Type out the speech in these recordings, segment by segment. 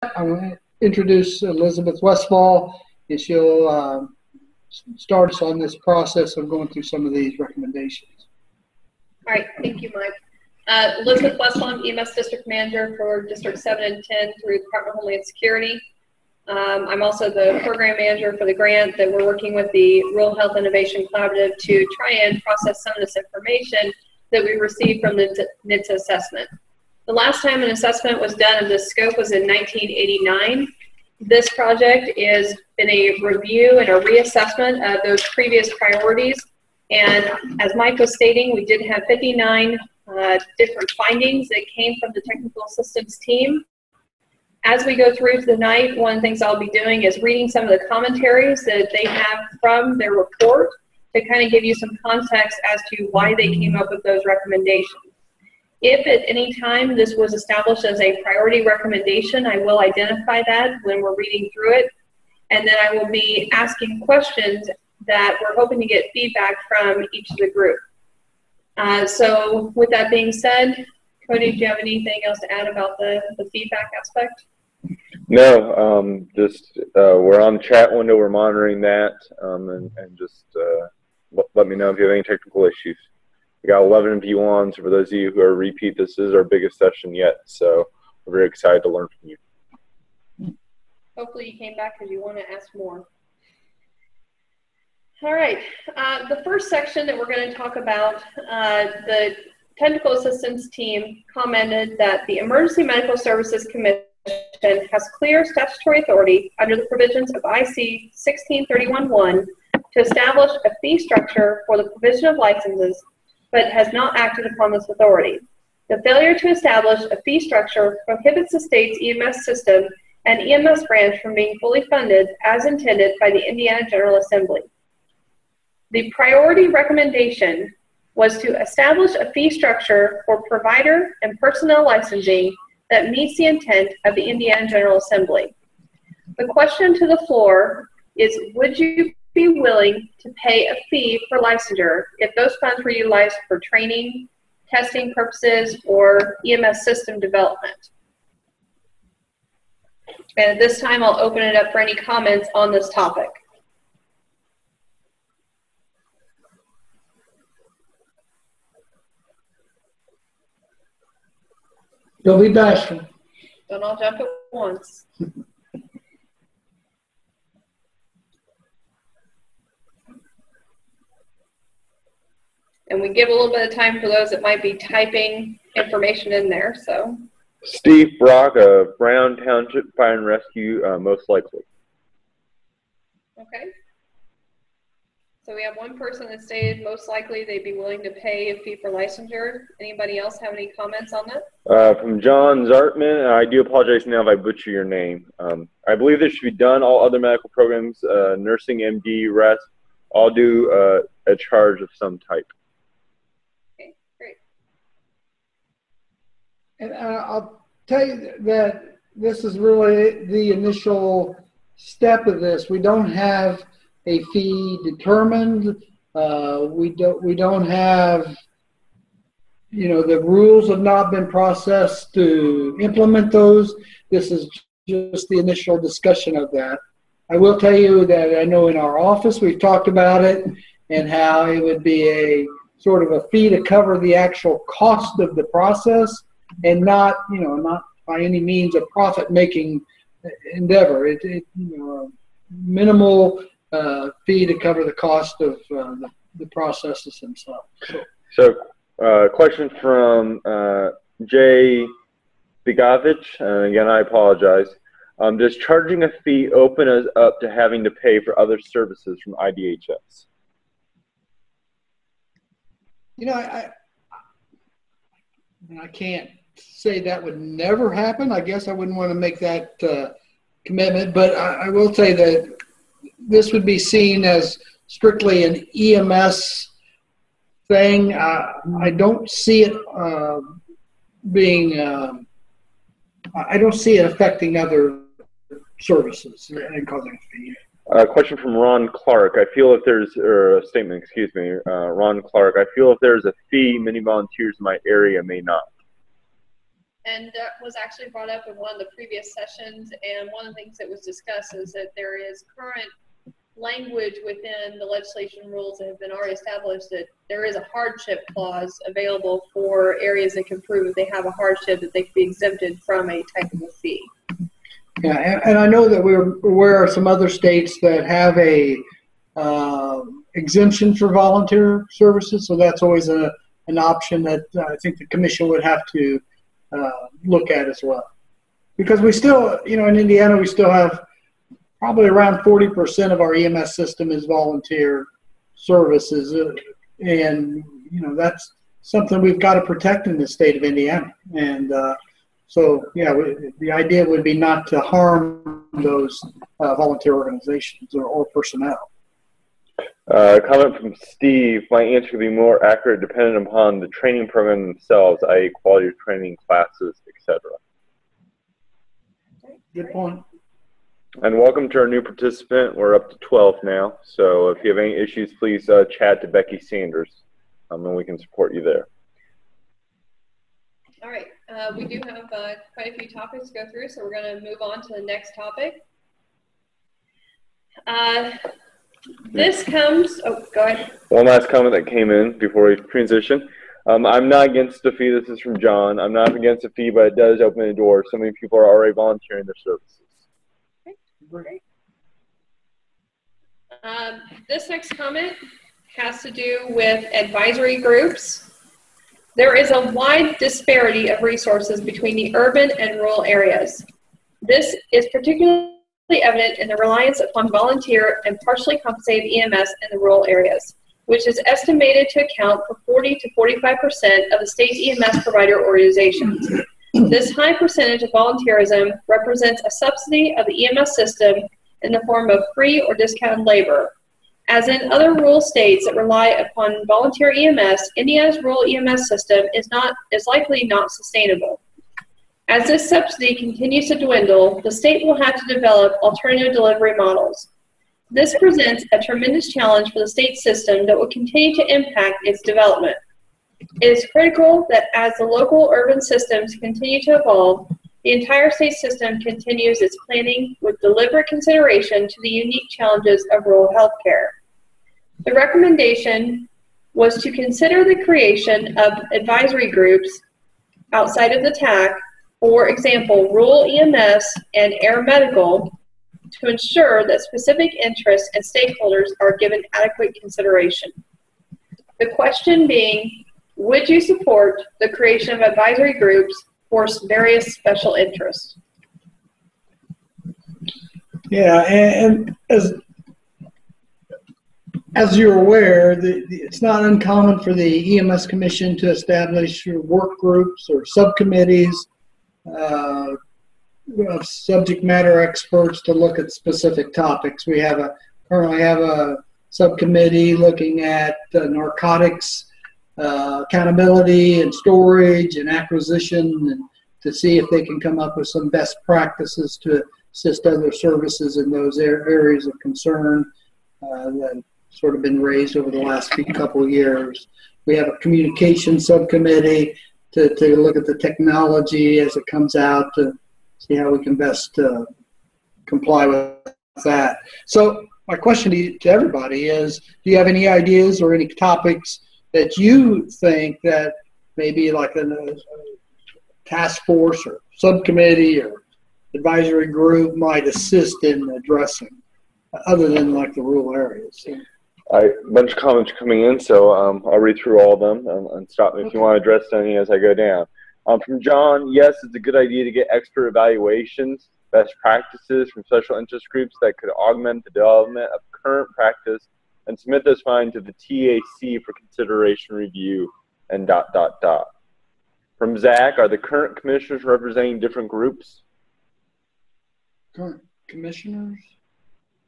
I'm going to introduce Elizabeth Westfall, and she'll start us on this process of going through some of these recommendations. All right, thank you, Mike. Elizabeth Westfall, I'm EMS District Manager for District 7 and 10 through Department of Homeland Security. I'm also the Program Manager for the grant that we're working with the Rural Health Innovation Collaborative to try and process some of this information that we received from the NHTSA assessment. The last time an assessment was done of this scope was in 1989. This project has been a review and a reassessment of those previous priorities. And as Mike was stating, we did have 59 different findings that came from the technical assistance team. As we go through tonight, one of the things I'll be doing is reading some of the commentaries that they have from their report to kind of give you some context as to why they came up with those recommendations. If at any time this was established as a priority recommendation, I will identify that when we're reading through it. And then I will be asking questions that we're hoping to get feedback from each of the group. So with that being said, Cody, do you have anything else to add about the feedback aspect? No, just we're on the chat window, we're monitoring that, and just let me know if you have any technical issues. We got 11 view-ons. For those of you who are repeat, this is our biggest session yet, so we're very excited to learn from you. Hopefully you came back because you want to ask more. All right, the first section that we're going to talk about, the technical assistance team commented that the Emergency Medical Services Commission has clear statutory authority under the provisions of IC 1631-1 to establish a fee structure for the provision of licenses, but has not acted upon this authority. The failure to establish a fee structure prohibits the state's EMS system and EMS branch from being fully funded as intended by the Indiana General Assembly. The priority recommendation was to establish a fee structure for provider and personnel licensing that meets the intent of the Indiana General Assembly. The question to the floor is, would you be willing to pay a fee for licensure if those funds were utilized for training, testing purposes, or EMS system development? And at this time, I'll open it up for any comments on this topic. Don't be bashful. Don't all jump at once. And we give a little bit of time for those that might be typing information in there. So, Steve Brock of Brown Township Fire and Rescue, most likely. Okay. So we have one person that stated most likely they'd be willing to pay a fee for licensure. Anybody else have any comments on that? From John Zartman, and I do apologize now if I butcher your name. I believe this should be done. All other medical programs, nursing, MD, rest, all do a charge of some type. Okay, great. And I'll tell you that this is really the initial step of this. We don't have a fee determined. We don't have, you know, the rules have not been processed to implement those. This is just the initial discussion of that. I will tell you that I know in our office we've talked about it and how it would be a sort of a fee to cover the actual cost of the process and not, you know, not by any means a profit-making endeavor. You know, minimal fee to cover the cost of the processes themselves. So question from Jay Bigovich. Again, I apologize. Does charging a fee open us up to having to pay for other services from IDHS? You know, I can't say that would never happen. I guess I wouldn't want to make that commitment, but I will say that this would be seen as strictly an EMS thing. I don't see it being, I don't see it affecting other services and causing a fee. Question from Ron Clark. I feel if there's, or a statement, excuse me, Ron Clark. I feel if there's a fee, many volunteers in my area may not. And that was actually brought up in one of the previous sessions, and one of the things that was discussed is that there is current language within the legislation rules that have been already established that there is a hardship clause available for areas that can prove if they have a hardship that they could be exempted from a type of a fee. Yeah, and I know that we're aware of some other states that have a exemption for volunteer services, so that's always an option that I think the commission would have to look at as well. Because we still, you know, in Indiana, we still have probably around 40% of our EMS system is volunteer services, and you know that's something we've got to protect in the state of Indiana. And so, yeah, the idea would be not to harm those volunteer organizations or personnel. Comment from Steve. My answer could be more accurate depending upon the training program themselves, i.e. quality of training, classes, etc. Good point. And welcome to our new participant. We're up to 12 now. So if you have any issues, please chat to Becky Sanders, and we can support you there. All right. We do have quite a few topics to go through, so we're going to move on to the next topic. This comes, oh, go ahead. One last comment that came in before we transition. I'm not against the fee. This is from John. I'm not against the fee, but it does open the door. So many people are already volunteering their services. Okay. This next comment has to do with advisory groups. There is a wide disparity of resources between the urban and rural areas. This is particularly evident in the reliance upon volunteer and partially compensated EMS in the rural areas, which is estimated to account for 40 to 45% of the state's EMS provider organizations. This high percentage of volunteerism represents a subsidy of the EMS system in the form of free or discounted labor. As in other rural states that rely upon volunteer EMS, Indiana's rural EMS system is likely not sustainable. As this subsidy continues to dwindle, the state will have to develop alternative delivery models. This presents a tremendous challenge for the state system that will continue to impact its development. It is critical that as the local urban systems continue to evolve, the entire state system continues its planning with deliberate consideration to the unique challenges of rural healthcare. The recommendation was to consider the creation of advisory groups outside of the TAC, for example, rural EMS and air medical, to ensure that specific interests and stakeholders are given adequate consideration. The question being, would you support the creation of advisory groups for various special interests? Yeah, and as you're aware, it's not uncommon for the EMS Commission to establish work groups or subcommittees of subject matter experts to look at specific topics. We currently have a subcommittee looking at narcotics accountability and storage and acquisition, and to see if they can come up with some best practices to assist other services in those areas of concern that sort of been raised over the last couple of years. We have a communication subcommittee to look at the technology as it comes out to see how we can best comply with that. So my question to everybody is, do you have any ideas or any topics that you think that maybe like a task force or subcommittee or advisory group might assist in addressing, other than like the rural areas? A bunch of comments coming in, so I'll read through all of them and stop me if you want to address any as I go down. From John, yes, it's a good idea to get expert evaluations, best practices from special interest groups that could augment the development of current practice, and submit those findings to the TAC for consideration, review, and ... From Zach, are the current commissioners representing different groups? Current commissioners?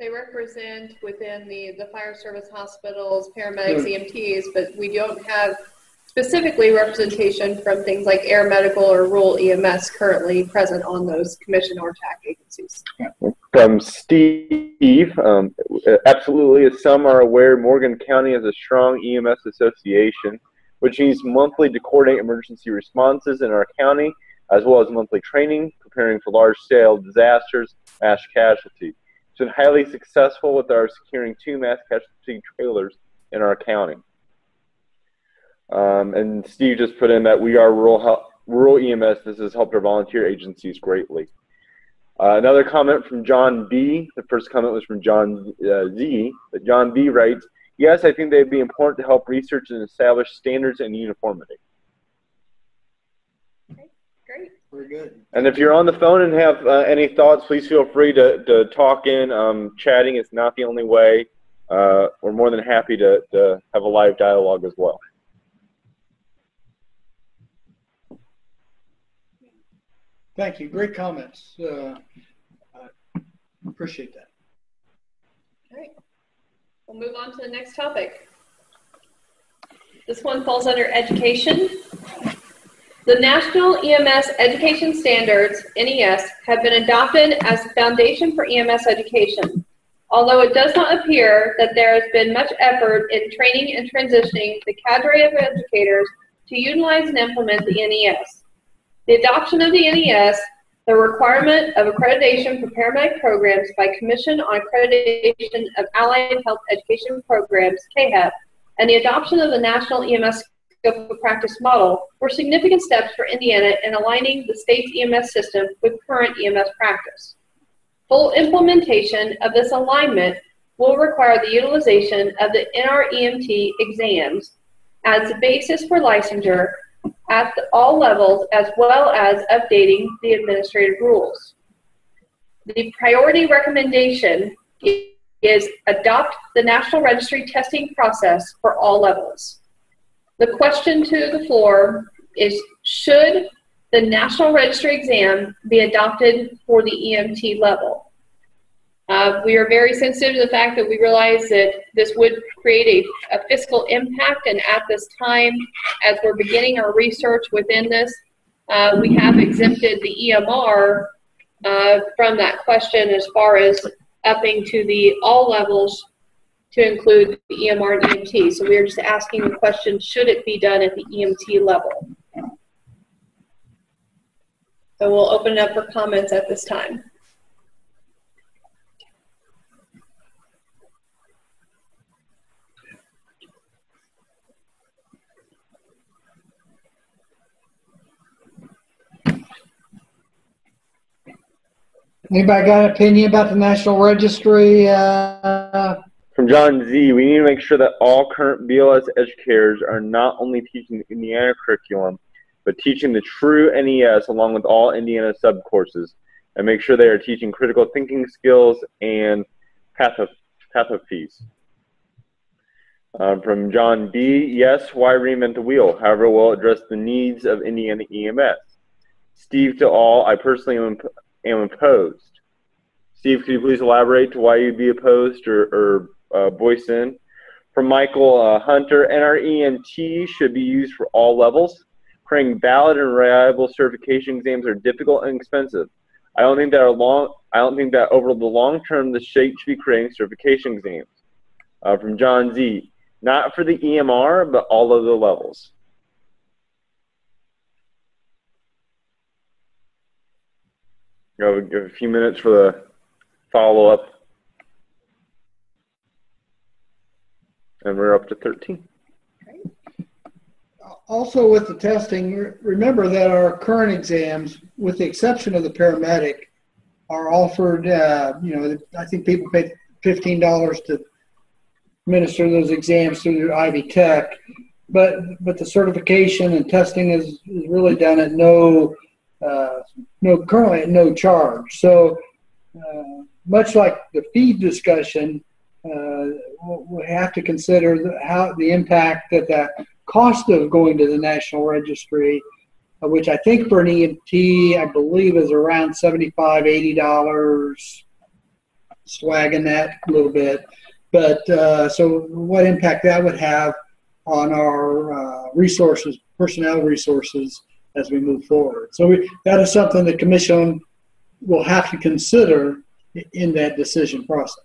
They represent within the fire service, hospitals, paramedics, EMTs, but we don't have specifically representation from things like air medical or rural EMS currently present on those commission or TAC agencies. From Steve, absolutely, as some are aware, Morgan County has a strong EMS association, which means monthly to coordinate emergency responses in our county. as well as monthly training, preparing for large-scale disasters, mass casualty. It's been highly successful with our securing 2 mass casualty trailers in our county. And Steve just put in that we are rural EMS. This has helped our volunteer agencies greatly. Another comment from John B. The first comment was from John Z. But John B. writes, yes, I think they'd be important to help research and establish standards and uniformity. Okay, great. Very good. And if you're on the phone and have any thoughts, please feel free to talk in. Chatting is not the only way. We're more than happy to have a live dialogue as well. Thank you. Great comments. Appreciate that. All right. We'll move on to the next topic. This one falls under education. The National EMS Education Standards, NES, have been adopted as the foundation for EMS education. Although it does not appear that there has been much effort in training and transitioning the cadre of educators to utilize and implement the NES. The adoption of the NES, the requirement of accreditation for paramedic programs by Commission on Accreditation of Allied Health Education Programs, CAHEP, and the adoption of the National EMS Scope of Practice model were significant steps for Indiana in aligning the state's EMS system with current EMS practice. Full implementation of this alignment will require the utilization of the NREMT exams as the basis for licensure at all levels, as well as updating the administrative rules. The priority recommendation is adopt the National Registry testing process for all levels. The question to the floor is, should the National Registry exam be adopted for the EMT level? We are very sensitive to the fact that we realize that this would create a fiscal impact, and at this time, as we're beginning our research within this, we have exempted the EMR from that question as far as upping to the all levels to include the EMR and EMT. So we are just asking the question, should it be done at the EMT level? So we'll open it up for comments at this time. Anybody got an opinion about the National Registry? From John Z, we need to make sure that all current BLS educators are not only teaching the Indiana curriculum, but teaching the true NES along with all Indiana subcourses, and make sure they are teaching critical thinking skills and pathophies. From John B, yes, why reinvent the wheel? However, we'll address the needs of Indiana EMS. Steve to all, I personally am opposed. Steve, could you please elaborate to why you'd be opposed or voice in? From Michael Hunter, NREMT should be used for all levels. Creating valid and reliable certification exams are difficult and expensive. I don't think that over the long term the state should be creating certification exams. From John Z, not for the EMR, but all of the levels. Give a few minutes for the follow-up. And we're up to 13. Also with the testing, remember that our current exams, with the exception of the paramedic, are offered, I think people pay $15 to administer those exams through Ivy Tech, but the certification and testing is really done at currently at no charge. So much like the fee discussion, we have to consider the impact that the cost of going to the National Registry, which I think for an EMT, I believe is around $75, $80, swagging that a little bit. But so what impact that would have on our resources, personnel resources, as we move forward. So that is something the Commission will have to consider in that decision process.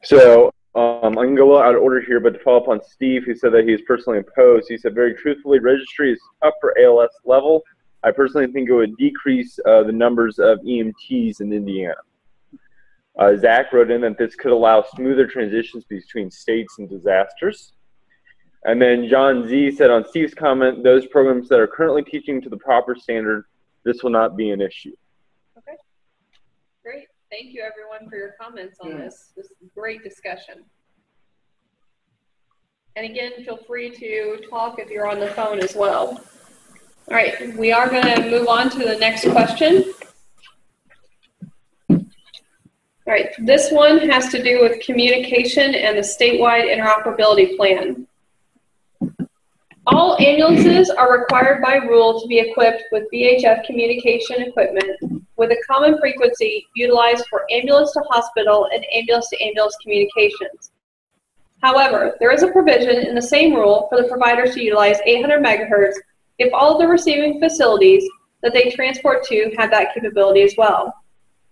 So I'm going to go a little out of order here, but to follow up on Steve, who said that he's personally opposed, he said, very truthfully, registry is up for ALS level. I personally think it would decrease the numbers of EMTs in Indiana. Zach wrote in that this could allow smoother transitions between states and disasters. And then John Z said on Steve's comment, those programs that are currently teaching to the proper standard, this will not be an issue. Okay, great. Thank you everyone for your comments on this. This is a great discussion. And again, feel free to talk if you're on the phone as well. All right, we are going to move on to the next question. All right, this one has to do with communication and the statewide interoperability plan. All ambulances are required by rule to be equipped with VHF communication equipment with a common frequency utilized for ambulance to hospital and ambulance to ambulance communications. However, there is a provision in the same rule for the providers to utilize 800 megahertz if all of the receiving facilities that they transport to have that capability as well.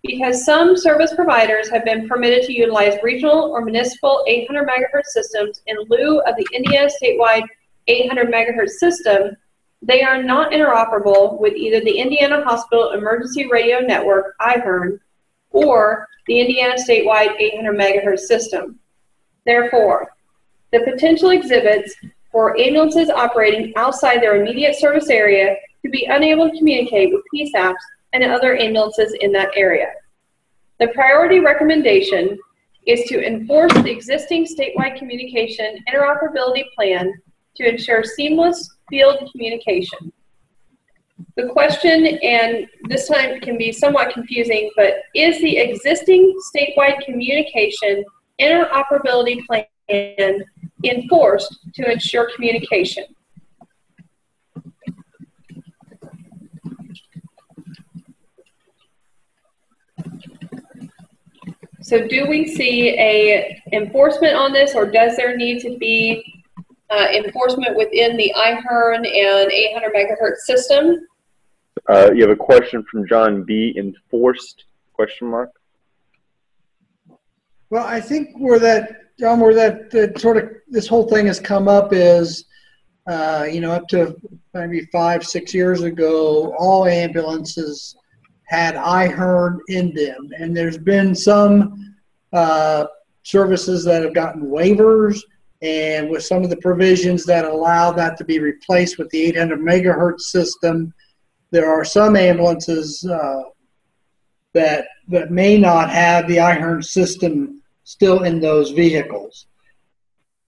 Because some service providers have been permitted to utilize regional or municipal 800 megahertz systems in lieu of the Indiana statewide 800 megahertz system, they are not interoperable with either the Indiana Hospital Emergency Radio Network, IHERN, or the Indiana statewide 800 megahertz system. Therefore, the potential exhibits for ambulances operating outside their immediate service area to be unable to communicate with PSAPs and other ambulances in that area. The priority recommendation is to enforce the existing statewide communication interoperability plan to ensure seamless field communication. The question, and this time can be somewhat confusing, but is the existing statewide communication interoperability plan enforced to ensure communication? So do we see a enforcement on this, or does there need to be enforcement within the IHERN and 800 megahertz system? You have a question from John B. Enforced? Question mark. Well, I think where that, John, where that sort of this whole thing has come up is, you know, up to maybe 5-6 years ago, all ambulances had IHERN in them, and there's been some services that have gotten waivers, and with some of the provisions that allow that to be replaced with the 800 megahertz system, there are some ambulances that may not have the IHERN system still in those vehicles.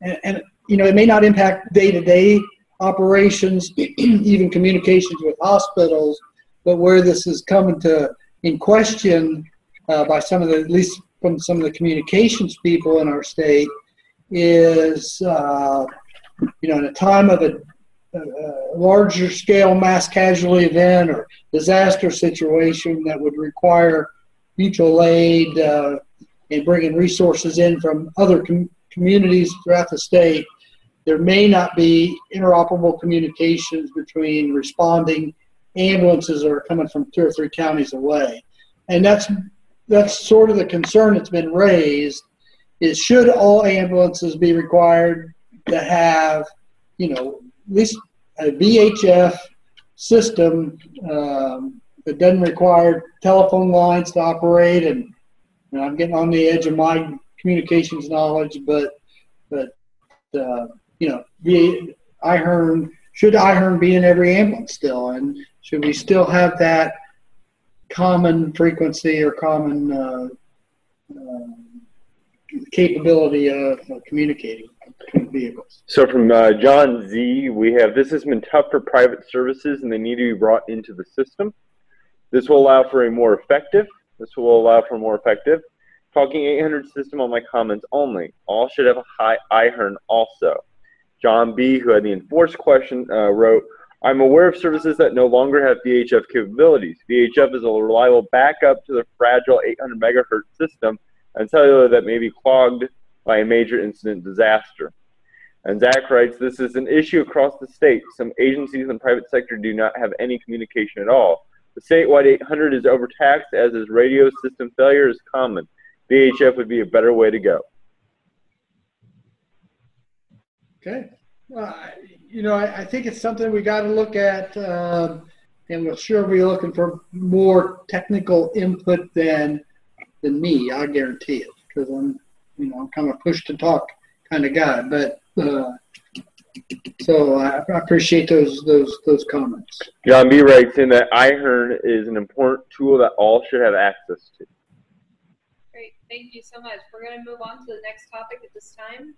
And you know, it may not impact day-to-day operations, even communications with hospitals, but where this is coming to in question by some of the, at least from some of the communications people in our state, is you know, in a time of a larger scale mass casualty event or disaster situation that would require mutual aid and bringing resources in from other communities throughout the state, there may not be interoperable communications between responding ambulances that are coming from 2 or 3 counties away. And that's sort of the concern that's been raised, is should all ambulances be required to have, you know, at least a VHF system that doesn't require telephone lines to operate. And you know, I'm getting on the edge of my communications knowledge, but you know, should IHERN be in every ambulance still, and should we still have that common frequency or common capability of communicating between vehicles? So from John Z, we have, this has been tough for private services and they need to be brought into the system. This will allow for a more effective, talking 800 system on my comments only. All should have a high IHERN also. John B, who had the enforced question, wrote, I'm aware of services that no longer have VHF capabilities. VHF is a reliable backup to the fragile 800 megahertz system and cellular that may be clogged by a major incident disaster. And Zach writes, this is an issue across the state. Some agencies in the private sector do not have any communication at all. The statewide 800 is overtaxed, as is radio system failure is common. VHF would be a better way to go. Okay. Well, you know, I think it's something we got to look at and we'll sure be looking for more technical input than me. I guarantee it, because I'm kind of a push to talk kind of guy. But so I appreciate those comments. John B. writes in that iHearn is an important tool that all should have access to. Great, thank you so much. We're going to move on to the next topic at this time.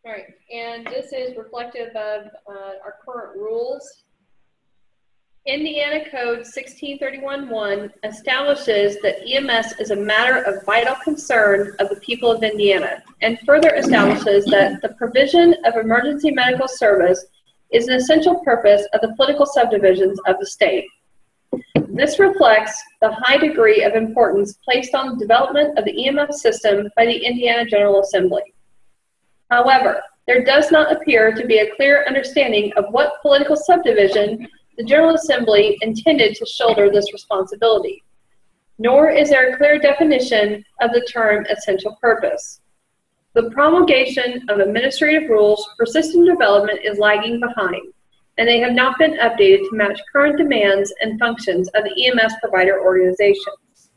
All right, and this is reflective of our current rules. Indiana Code 1631-1 establishes that EMS is a matter of vital concern of the people of Indiana, and further establishes that the provision of emergency medical service is an essential purpose of the political subdivisions of the state. This reflects the high degree of importance placed on the development of the EMS system by the Indiana General Assembly. However, there does not appear to be a clear understanding of what political subdivision the General Assembly intended to shoulder this responsibility, nor is there a clear definition of the term essential purpose. The promulgation of administrative rules for system development is lagging behind, and they have not been updated to match current demands and functions of the EMS provider organizations.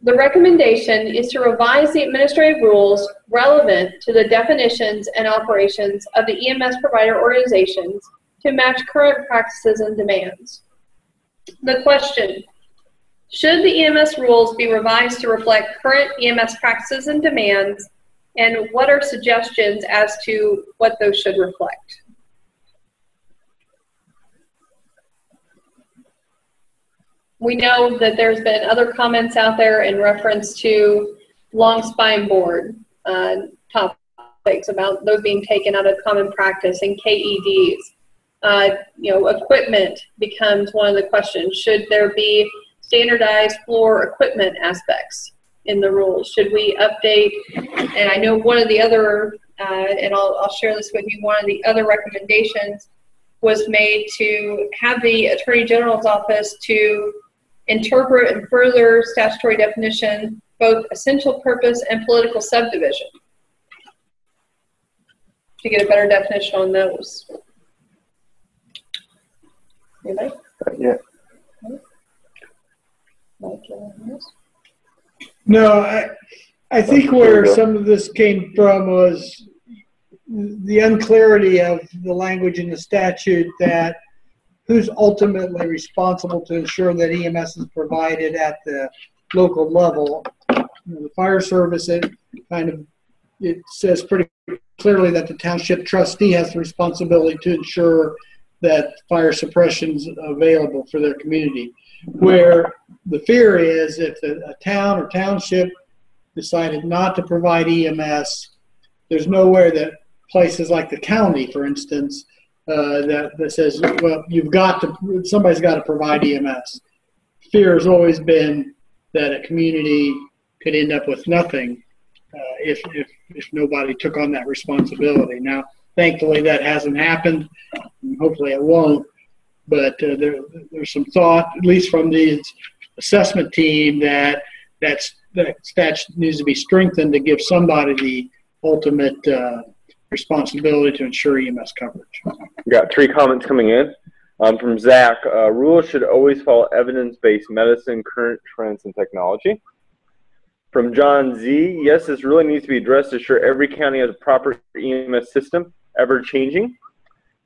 The recommendation is to revise the administrative rules relevant to the definitions and operations of the EMS provider organizations to match current practices and demands. The question: should the EMS rules be revised to reflect current EMS practices and demands, and what are suggestions as to what those should reflect? We know that there's been other comments out there in reference to long spine board topics about those being taken out of common practice and KEDs. Equipment becomes one of the questions. Should there be standardized floor equipment aspects in the rules? Should we update? And I know one of the other, and I'll share this with you, one of the other recommendations was made to have the Attorney General's office to interpret and further statutory definition, both essential purpose and political subdivision, to get a better definition on those. Anybody? Yeah. No, I think where some of this came from was the unclarity of the language in the statute that who's ultimately responsible to ensure that EMS is provided at the local level. The fire service, it says pretty clearly that the township trustee has the responsibility to ensure that fire suppression is available for their community. Where the fear is, if a town or township decided not to provide EMS, there's nowhere that places like the county, for instance, that says, well, somebody's got to provide EMS. Fear has always been that a community could end up with nothing if nobody took on that responsibility. Now, thankfully, that hasn't happened. And hopefully, it won't. But there's some thought, at least from the assessment team, that statute needs to be strengthened to give somebody the ultimate responsibility to ensure EMS coverage. We got 3 comments coming in. From Zach, rules should always follow evidence-based medicine, current trends, and technology. From John Z, yes, this really needs to be addressed to ensure every county has a proper EMS system, ever changing.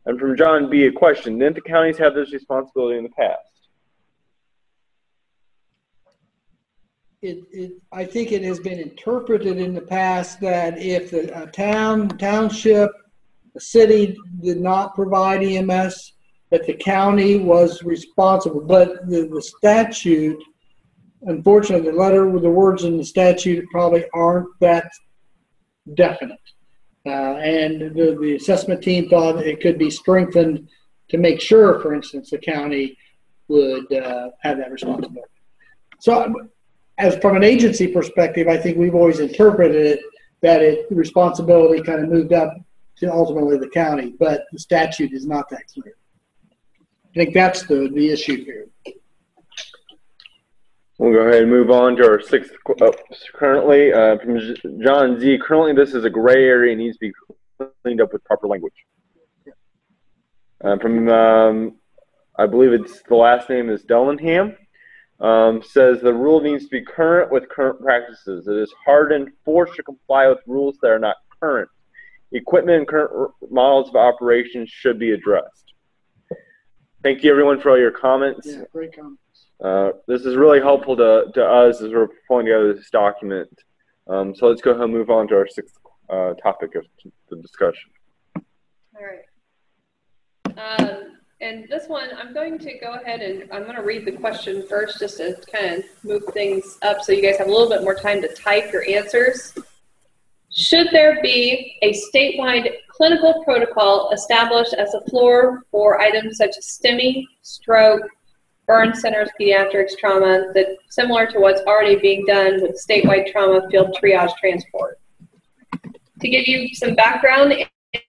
And from John B, a question: didn't the counties have this responsibility in the past? I think it has been interpreted in the past that if a township, a city did not provide EMS, that the county was responsible. But the statute, unfortunately, the words in the statute probably aren't that definite. And the assessment team thought it could be strengthened to make sure, for instance, the county would have that responsibility. So, as from an agency perspective, I think we've always interpreted it that the responsibility kind of moved up to ultimately the county, but the statute is not that clear. I think that's the issue here. We'll go ahead and move on to our 6th. Currently, from John Z, currently this is a gray area and needs to be cleaned up with proper language. From I believe it's the last name is Dellingham. Says the rule needs to be current with current practices. It is hard and forced to comply with rules that are not current. Equipment and current models of operations should be addressed. Thank you, everyone, for all your comments. Yeah, great comments. This is really helpful to us as we're pulling together this document. So let's go ahead and move on to our sixth topic of the discussion. All right. And this one, I'm going to go ahead and I'm going to read the question first just to kind of move things up so you guys have a little bit more time to type your answers. Should there be a statewide clinical protocol established as a floor for items such as STEMI, stroke, burn centers, pediatrics, trauma, that similar to what's already being done with statewide trauma field triage transport? To give you some background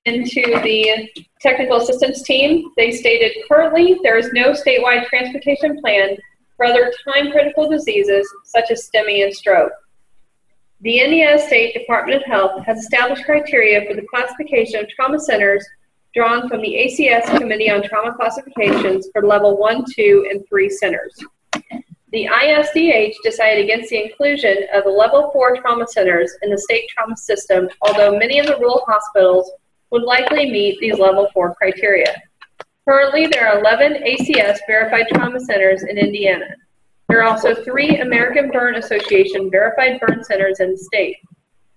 into the technical assistance team, they stated currently there is no statewide transportation plan for other time-critical diseases such as STEMI and stroke. The Indiana State Department of Health has established criteria for the classification of trauma centers drawn from the ACS Committee on Trauma Classifications for level 1, 2, and 3 centers. The ISDH decided against the inclusion of the level 4 trauma centers in the state trauma system, although many of the rural hospitals would likely meet these level 4 criteria. Currently, there are 11 ACS verified trauma centers in Indiana. There are also 3 American Burn Association verified burn centers in the state.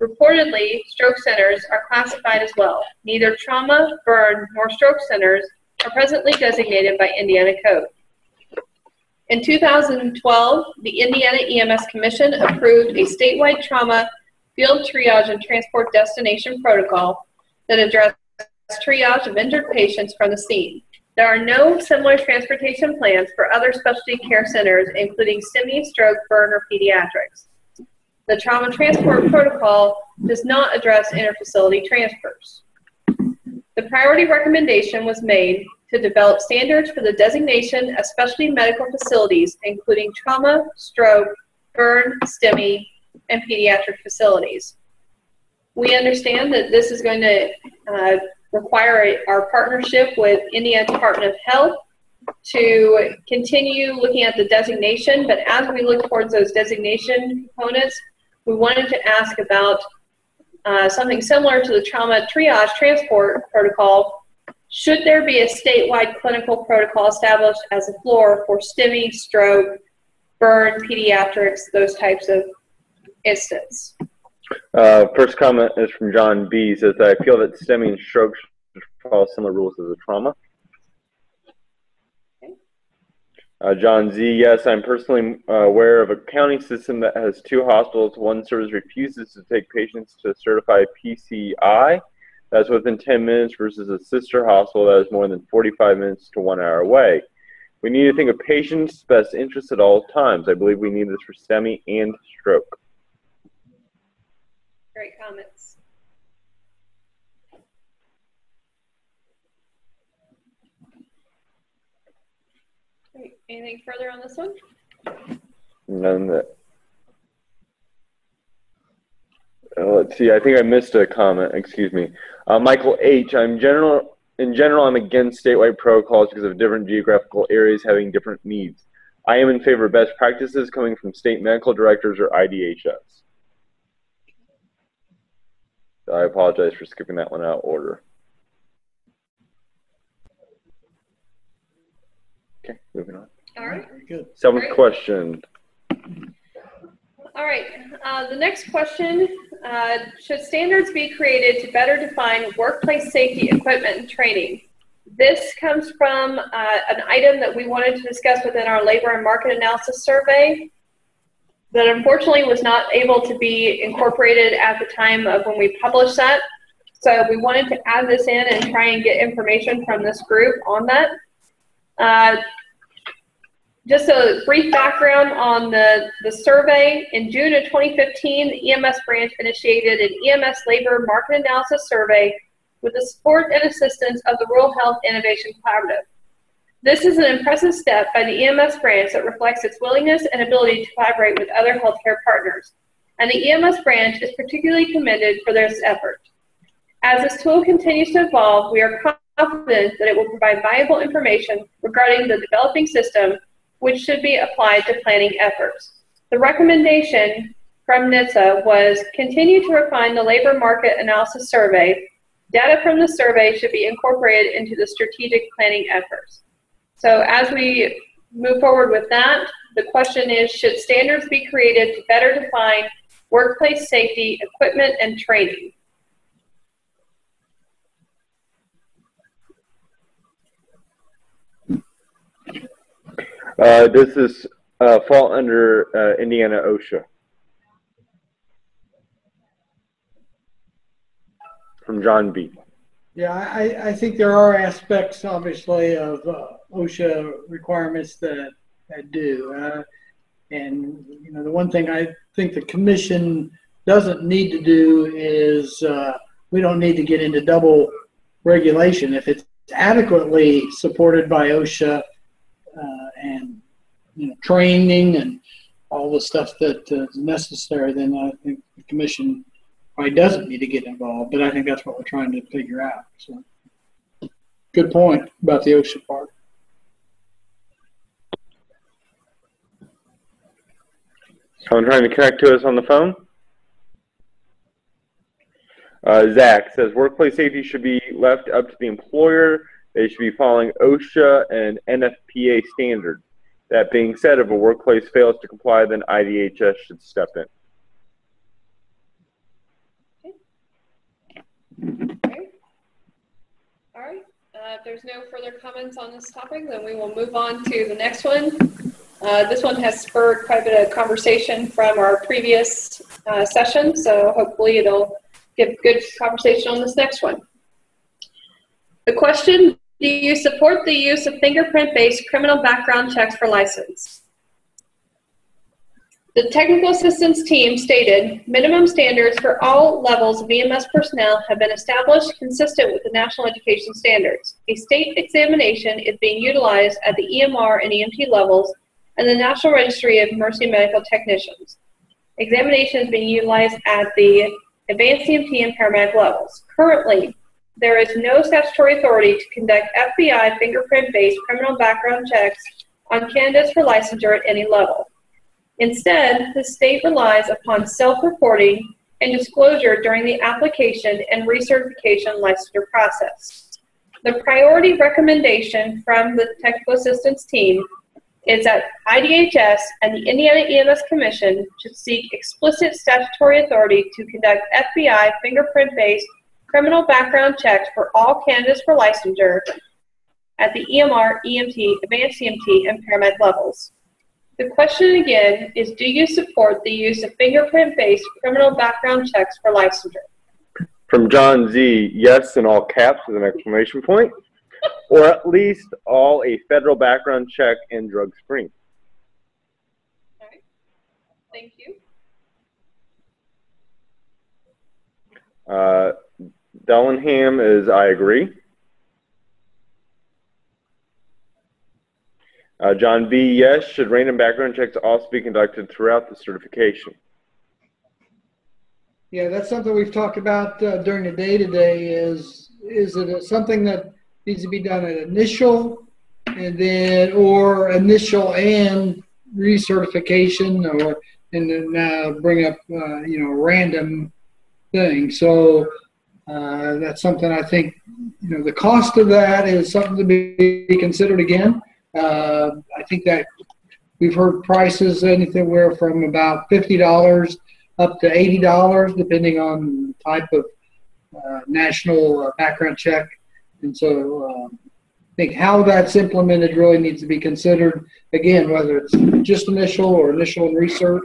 Reportedly, stroke centers are classified as well. Neither trauma, burn, nor stroke centers are presently designated by Indiana code. In 2012, the Indiana EMS Commission approved a statewide trauma field triage and transport destination protocol that addressed triage of injured patients from the scene. There are no similar transportation plans for other specialty care centers, including STEMI, stroke, burn, or pediatrics. The trauma transport protocol does not address interfacility transfers. The priority recommendation was made to develop standards for the designation of specialty medical facilities, including trauma, stroke, burn, STEMI, and pediatric facilities. We understand that this is going to require our partnership with Indiana Department of Health to continue looking at the designation, but as we look towards those designation components, we wanted to ask about something similar to the trauma triage transport protocol. Should there be a statewide clinical protocol established as a floor for STEMI, stroke, burn, pediatrics, those types of instances? First comment is from John B. Says that I feel that STEMI and stroke should follow similar rules as a trauma. Okay. John Z. Yes, I'm personally aware of a county system that has 2 hospitals. One service refuses to take patients to certify PCI. That's within 10 minutes versus a sister hospital that is more than 45 minutes to 1 hour away. We need to think of patients' best interests at all times. I believe we need this for STEMI and stroke. Great comments. Great. Anything further on this one? None. Let's see. I think I missed a comment. Excuse me. Michael H. In general, I'm against statewide protocols because of different geographical areas having different needs. I am in favor of best practices coming from state medical directors or IDHS. I apologize for skipping that one out of order. Okay, moving on. All right. Very good. 7th question. All right. The next question, should standards be created to better define workplace safety equipment and training? This comes from an item that we wanted to discuss within our labor and market analysis survey that unfortunately was not able to be incorporated at the time of when we published that. So we wanted to add this in and try and get information from this group on that. Just a brief background on the survey. In June of 2015, the EMS branch initiated an EMS labor market analysis survey with the support and assistance of the Rural Health Innovation Collaborative. This is an impressive step by the EMS branch that reflects its willingness and ability to collaborate with other healthcare partners. And the EMS branch is particularly commended for this effort. As this tool continues to evolve, we are confident that it will provide valuable information regarding the developing system, which should be applied to planning efforts. The recommendation from NHTSA was continue to refine the labor market analysis survey. Data from the survey should be incorporated into the strategic planning efforts. So as we move forward with that, the question is, should standards be created to better define workplace safety, equipment, and training? Does this fall under Indiana OSHA? From John B. Yeah, I think there are aspects, obviously, of OSHA requirements that do. And, you know, the one thing I think the commission doesn't need to do is we don't need to get into double regulation. If it's adequately supported by OSHA and, you know, training and all the stuff that is necessary, then I think the commission probably doesn't need to get involved. But I think that's what we're trying to figure out. So, good point about the OSHA part. Someone trying to connect to us on the phone? Zach says workplace safety should be left up to the employer. They should be following OSHA and NFPA standards. That being said, if a workplace fails to comply, then IDHS should step in. Okay. All right. If there's no further comments on this topic, then we will move on to the next one. This one has spurred quite a bit of conversation from our previous session, so hopefully it'll give good conversation on this next one. The question, do you support the use of fingerprint-based criminal background checks for license? The technical assistance team stated, minimum standards for all levels of EMS personnel have been established consistent with the national education standards. A state examination is being utilized at the EMR and EMT levels and the National Registry of Emergency Medical Technicians. Examination is being utilized at the advanced EMT and paramedic levels. Currently, there is no statutory authority to conduct FBI fingerprint-based criminal background checks on candidates for licensure at any level. Instead, the state relies upon self-reporting and disclosure during the application and recertification licensure process. The priority recommendation from the technical assistance team is that IDHS and the Indiana EMS Commission should seek explicit statutory authority to conduct FBI fingerprint-based criminal background checks for all candidates for licensure at the EMR, EMT, advanced EMT, and paramedic levels. The question again is, do you support the use of fingerprint-based criminal background checks for licensure? From John Z, yes in all caps with an exclamation point, or at least all a federal background check and drug screen. All right, thank you. Dellingham is I agree. John B, yes. Should random background checks also be conducted throughout the certification? Yeah, that's something we've talked about during the day today. Is it something that needs to be done at initial and then, or initial and recertification, or and then bring up you know, random thing. So that's something I think, you know, the cost of that is something to be considered again. I think that we've heard prices anywhere from about $50 up to $80, depending on the type of national background check. And so I think how that's implemented really needs to be considered, again, whether it's just initial or initial and research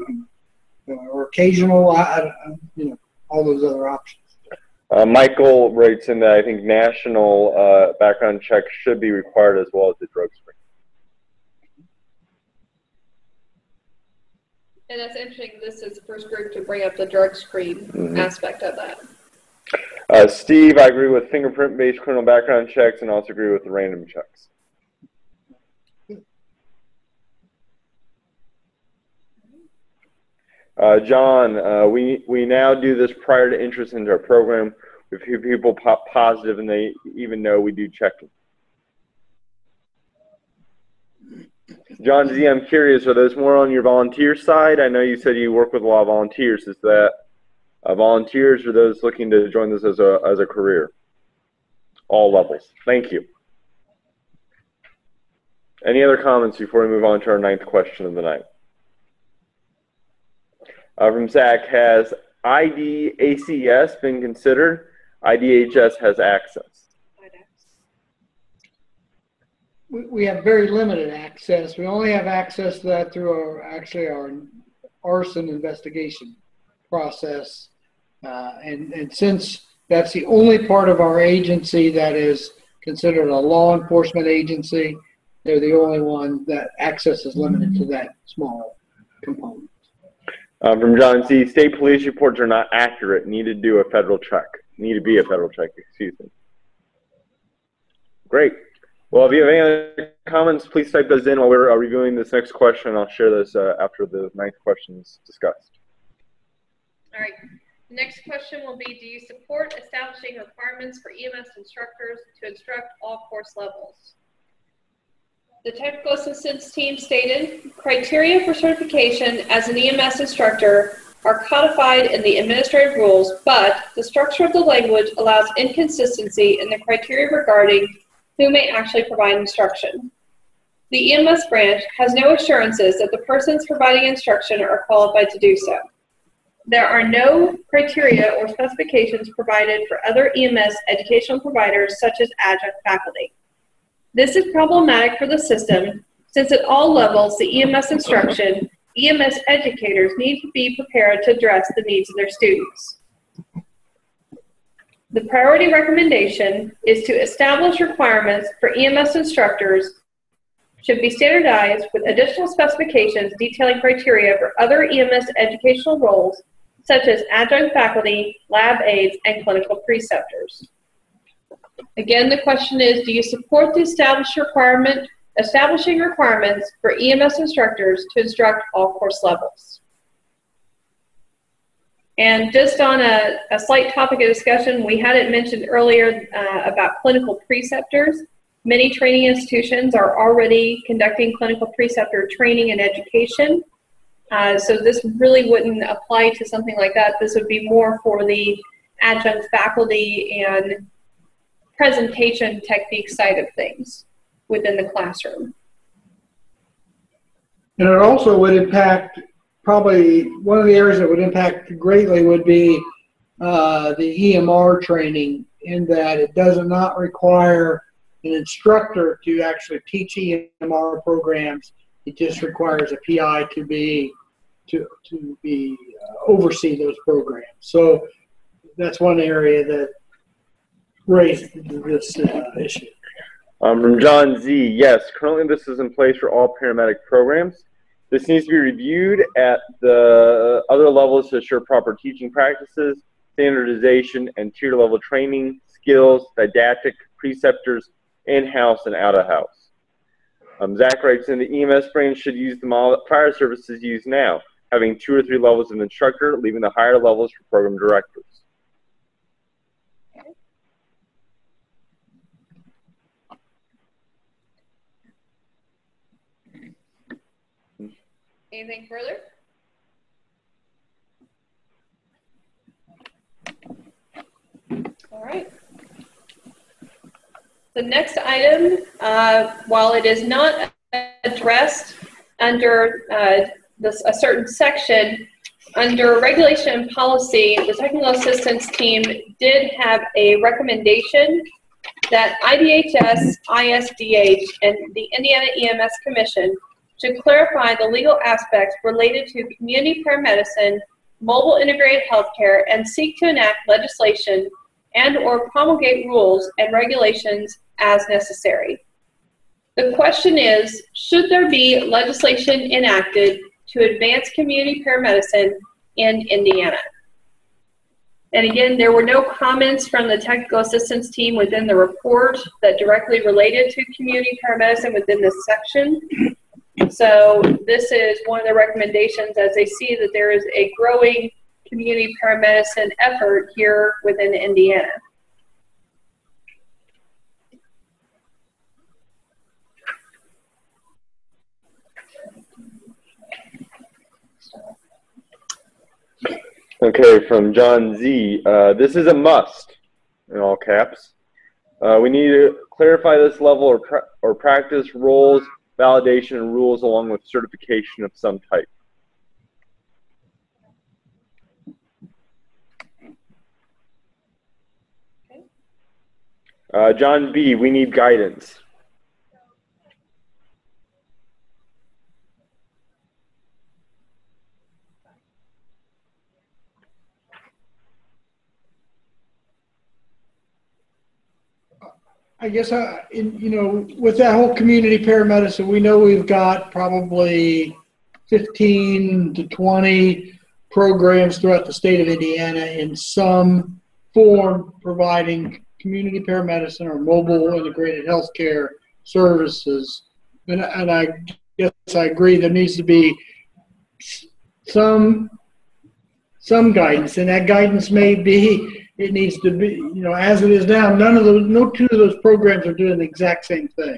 or occasional, you know, all those other options. Michael writes in that I think national background checks should be required as well as the drug screen. And that's interesting. This is the first group to bring up the drug screen aspect of that. Steve, I agree with fingerprint-based criminal background checks and also agree with the random checks. John, we now do this prior to interest into our program. A few people pop positive, and they even know we do checking. John Z, I'm curious, are those more on your volunteer side? I know you said you work with a lot of volunteers. Is that volunteers or those looking to join this as a career? All levels. Thank you. Any other comments before we move on to our 9th question of the night? From Zach, has IDACS been considered? IDHS has access. We have very limited access. We only have access to that through our arson investigation process. And since that's the only part of our agency that is considered a law enforcement agency, they're the only one that access is limited to that small component. From John C, state police reports are not accurate. Need to do a federal check. Need to be a federal check, excuse me. Great. Well, if you have any other comments, please type those in while we're reviewing this next question. I'll share this after the 9th question is discussed. All right. The next question will be, do you support establishing requirements for EMS instructors to instruct all course levels? The technical assistance team stated, criteria for certification as an EMS instructor are codified in the administrative rules, but the structure of the language allows inconsistency in the criteria regarding who may actually provide instruction. The EMS branch has no assurances that the persons providing instruction are qualified to do so. There are no criteria or specifications provided for other EMS educational providers such as adjunct faculty. This is problematic for the system since at all levels the EMS instruction, EMS educators need to be prepared to address the needs of their students. The priority recommendation is to establish requirements for EMS instructors should be standardized with additional specifications detailing criteria for other EMS educational roles such as adjunct faculty, lab aides, and clinical preceptors. Again, the question is, do you support the establishing requirements for EMS instructors to instruct all course levels? And just on a slight topic of discussion, we had it mentioned earlier about clinical preceptors. Many training institutions are already conducting clinical preceptor training and education. So this really wouldn't apply to something like that. This would be more for the adjunct faculty and presentation technique side of things within the classroom. And it also would impact, probably one of the areas that would impact greatly would be the EMR training, in that it does not require an instructor to actually teach EMR programs. It just requires a PI to oversee those programs. So that's one area that raised this issue. From John Z, yes, currently this is in place for all paramedic programs. This needs to be reviewed at the other levels to ensure proper teaching practices, standardization, and tier-level training, skills, didactic, preceptors, in-house and out-of-house. Zach writes in, the EMS branch should use the model that fire services use now, having 2 or 3 levels of instructor, leaving the higher levels for program directors. Anything further? All right. The next item, while it is not addressed under a certain section, under regulation and policy, the technical assistance team did have a recommendation that IDHS, ISDH, and the Indiana EMS Commission should clarify the legal aspects related to community paramedicine, mobile integrated healthcare, and seek to enact legislation and/or promulgate rules and regulations as necessary. The question is, should there be legislation enacted to advance community paramedicine in Indiana? And again, there were no comments from the technical assistance team within the report that directly related to community paramedicine within this section. So this is one of the recommendations, as they see that there is a growing community paramedicine effort here within Indiana? Okay, from John Z. This is a must, in all caps. We need to clarify this level or practice roles, validation, and rules along with certification of some type. John B. We need guidance. I guess, you know, with that whole community paramedicine, we know we've got probably 15 to 20 programs throughout the state of Indiana in some form providing community paramedicine or mobile integrated healthcare services. And I guess I agree there needs to be some guidance, and that guidance may be, it needs to be, you know, as it is now, no two of those programs are doing the exact same thing.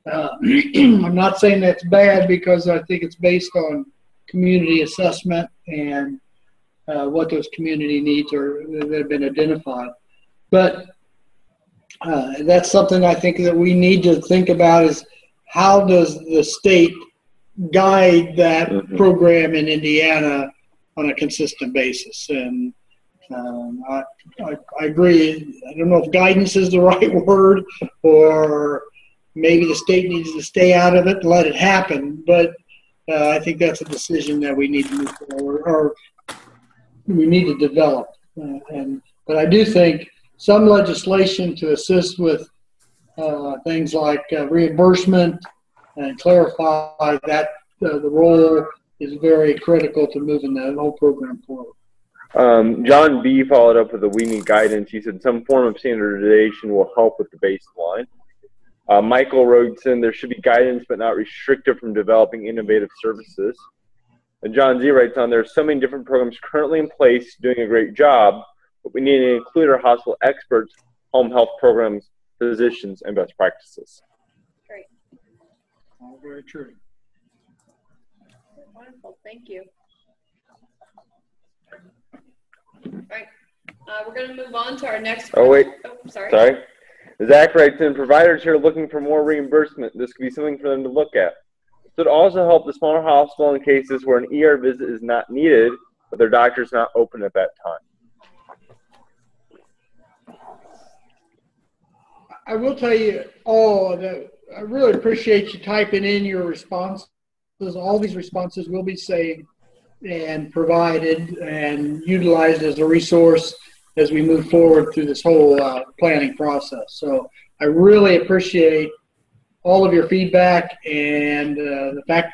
I'm not saying that's bad, because I think it's based on community assessment and what those community needs are that have been identified. But that's something I think that we need to think about, is how does the state guide that program in Indiana on a consistent basis? And I agree. I don't know if guidance is the right word, or maybe the state needs to stay out of it and let it happen. But I think that's a decision that we need to move forward, or we need to develop. But I do think some legislation to assist with things like reimbursement and clarify that the role is very critical to moving the whole program forward. John B. followed up with a we need guidance. He said some form of standardization will help with the baseline. Michael wrote in, there should be guidance but not restrictive from developing innovative services. And John Z. writes on, there are so many different programs currently in place doing a great job, but we need to include our hospital experts, home health programs, physicians, and best practices. Great. All very true. Wonderful. Thank you. All right. We're going to move on to our next question. Oh, wait. Oh, sorry. Sorry. Zach writes in, providers here looking for more reimbursement. This could be something for them to look at. This would also help the smaller hospital in cases where an ER visit is not needed, but their doctor's not open at that time. I will tell you all that I really appreciate you typing in your responses. All these responses will be saved and provided and utilized as a resource as we move forward through this whole planning process. So I really appreciate all of your feedback, and the fact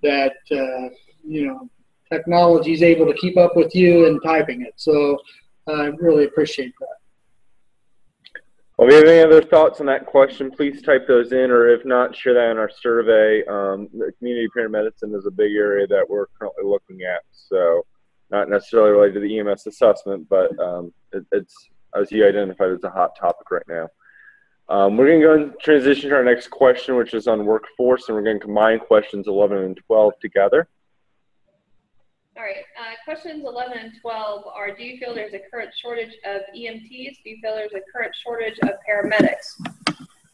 that you know, technology is able to keep up with you in typing it. So I really appreciate that. Well, if you have any other thoughts on that question, please type those in, or if not, share that in our survey. The community paramedicine is a big area that we're currently looking at, so not necessarily related to the EMS assessment, but it's, as you identified, it's a hot topic right now. We're going to go and transition to our next question, which is on workforce, and we're going to combine questions 11 and 12 together. All right. Questions 11 and 12 are, do you feel there's a current shortage of EMTs? Do you feel there's a current shortage of paramedics?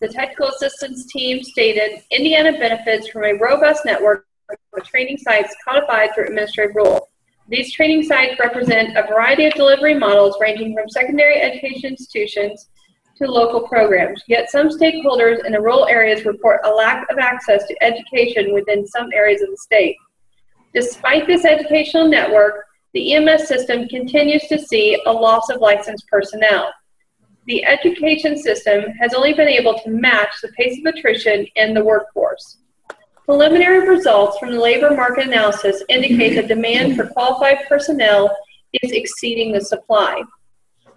The technical assistance team stated, Indiana benefits from a robust network of training sites codified through administrative rule. These training sites represent a variety of delivery models ranging from secondary education institutions to local programs. Yet some stakeholders in the rural areas report a lack of access to education within some areas of the state. Despite this educational network, the EMS system continues to see a loss of licensed personnel. The education system has only been able to match the pace of attrition in the workforce. Preliminary results from the labor market analysis indicate that demand for qualified personnel is exceeding the supply.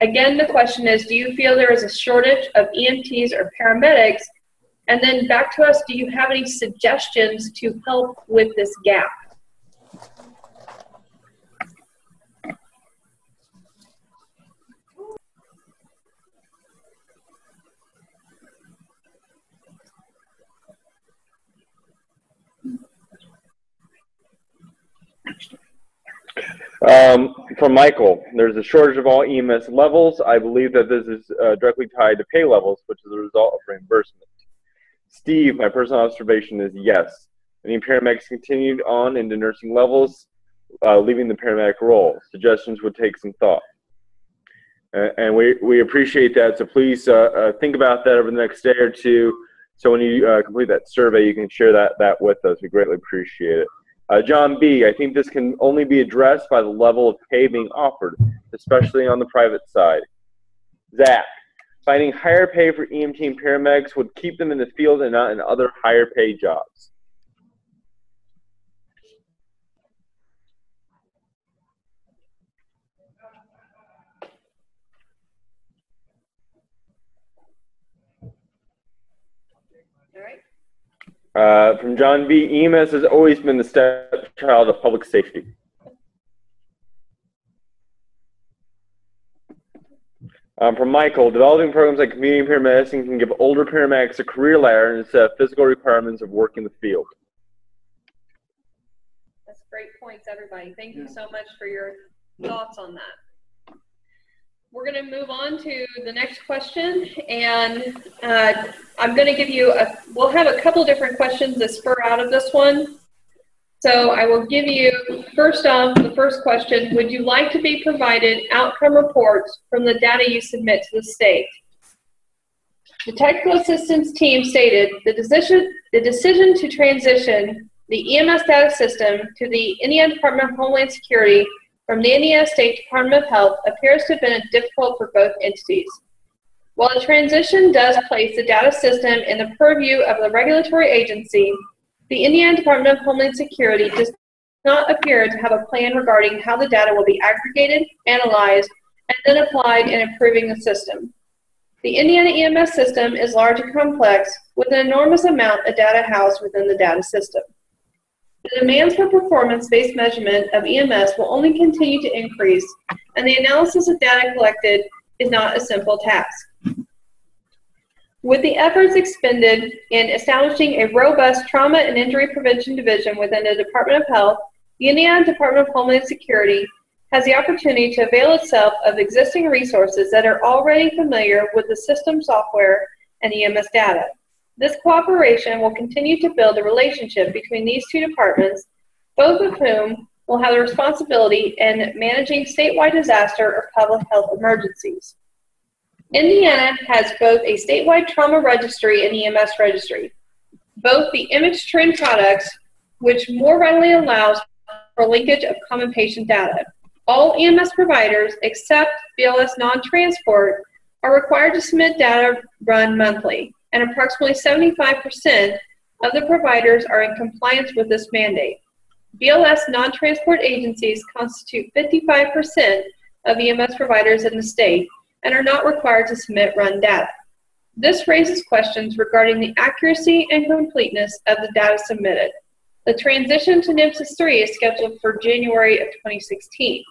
Again, the question is, do you feel there is a shortage of EMTs or paramedics? And then back to us, do you have any suggestions to help with this gap? From Michael, there's a shortage of all EMS levels. I believe that this is directly tied to pay levels, which is a result of reimbursement. Steve, my personal observation is yes. Many paramedics continued on into nursing levels, leaving the paramedic role. Suggestions would take some thought. And we appreciate that, so please think about that over the next day or two. So when you complete that survey, you can share that with us. We greatly appreciate it. John B., I think this can only be addressed by the level of pay being offered, especially on the private side. Zach, finding higher pay for EMT and paramedics would keep them in the field and not in other higher pay jobs. All right. From John B., EMS has always been the stepchild of public safety. From Michael, developing programs like community paramedicine can give older paramedics a career ladder instead of physical requirements of work in the field. That's great points, everybody. Thank you so much for your thoughts on that. We're going to move on to the next question, and I'm going to give you we'll have a couple different questions that spur out of this one. So I will give you, first off, the first question: would you like to be provided outcome reports from the data you submit to the state? The technical assistance team stated the decision to transition the EMS data system to the Indiana Department of Homeland Security from the Indiana State Department of Health appears to have been difficult for both entities. While the transition does place the data system in the purview of the regulatory agency, the Indiana Department of Homeland Security does not appear to have a plan regarding how the data will be aggregated, analyzed, and then applied in improving the system. The Indiana EMS system is large and complex, with an enormous amount of data housed within the data system. The demands for performance-based measurement of EMS will only continue to increase, and the analysis of data collected is not a simple task. With the efforts expended in establishing a robust trauma and injury prevention division within the Department of Health, the Indiana Department of Homeland Security has the opportunity to avail itself of existing resources that are already familiar with the system software and EMS data. This cooperation will continue to build a relationship between these two departments, both of whom will have the responsibility in managing statewide disaster or public health emergencies. Indiana has both a statewide trauma registry and EMS registry. Both the image trend products, which more readily allows for linkage of common patient data. All EMS providers, except BLS non-transport, are required to submit data run monthly, and approximately 75% of the providers are in compliance with this mandate. BLS non-transport agencies constitute 55% of EMS providers in the state and are not required to submit run data. This raises questions regarding the accuracy and completeness of the data submitted. The transition to NMSIS 3 is scheduled for January of 2016.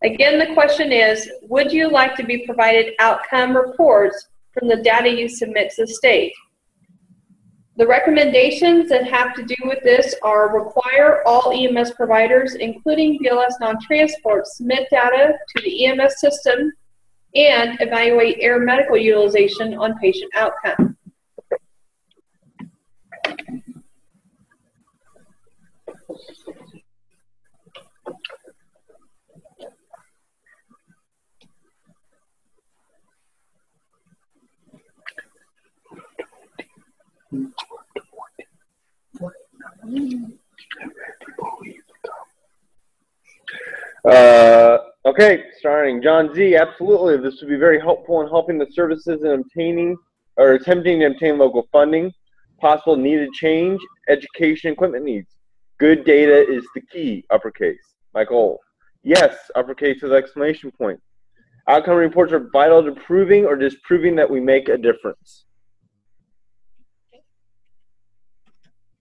Again, the question is, would you like to be provided outcome reports from the data you submit to the state? The recommendations that have to do with this are require all EMS providers, including BLS non-transport, submit data to the EMS system and evaluate air medical utilization on patient outcome. Okay, starting John Z. Absolutely, this would be very helpful in helping the services in obtaining or attempting to obtain local funding, possible needed change, education, equipment needs. Good data is the key, uppercase. Michael, yes, uppercase with exclamation point. Outcome reports are vital to proving or disproving that we make a difference.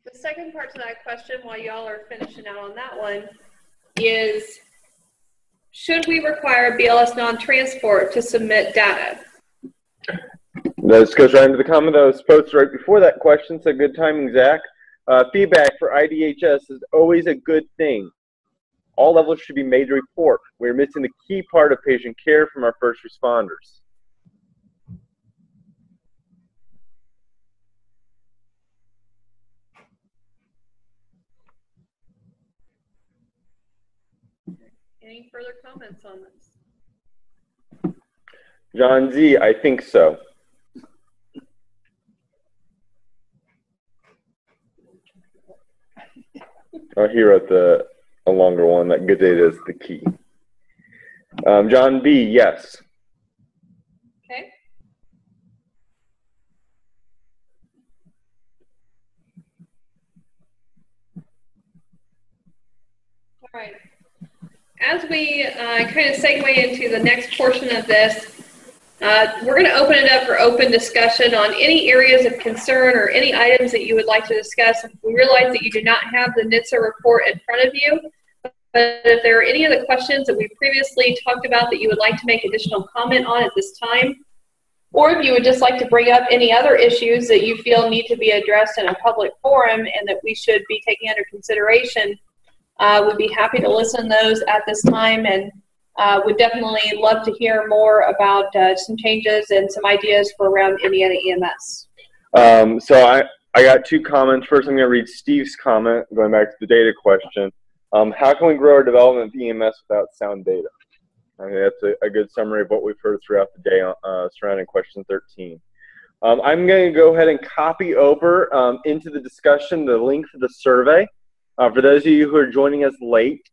The second part to that question, while y'all are finishing out on that one, is should we require BLS non-transport to submit data? This goes right into the comment that was posted right before that question, so good timing, Zach. Feedback for IDHS is always a good thing. All levels should be made to report. We're missing the key part of patient care from our first responders. Any further comments on this? John Z, I think so. Oh, he wrote a longer one, that good data is the key. John B, yes. Okay. All right. As we kind of segue into the next portion of this, we're going to open it up for open discussion on any areas of concern or any items that you would like to discuss. We realize that you do not have the NHTSA report in front of you, but if there are any of the questions that we previously talked about that you would like to make additional comment on at this time, or if you would just like to bring up any other issues that you feel need to be addressed in a public forum and that we should be taking under consideration, we'd be happy to listen to those at this time, and would definitely love to hear more about some changes and some ideas for around Indiana EMS. So I got two comments. First, I'm going to read Steve's comment, going back to the data question. How can we grow our development of EMS without sound data? I mean, that's a good summary of what we've heard throughout the day surrounding question 13. I'm going to go ahead and copy over into the discussion the link to the survey. For those of you who are joining us late,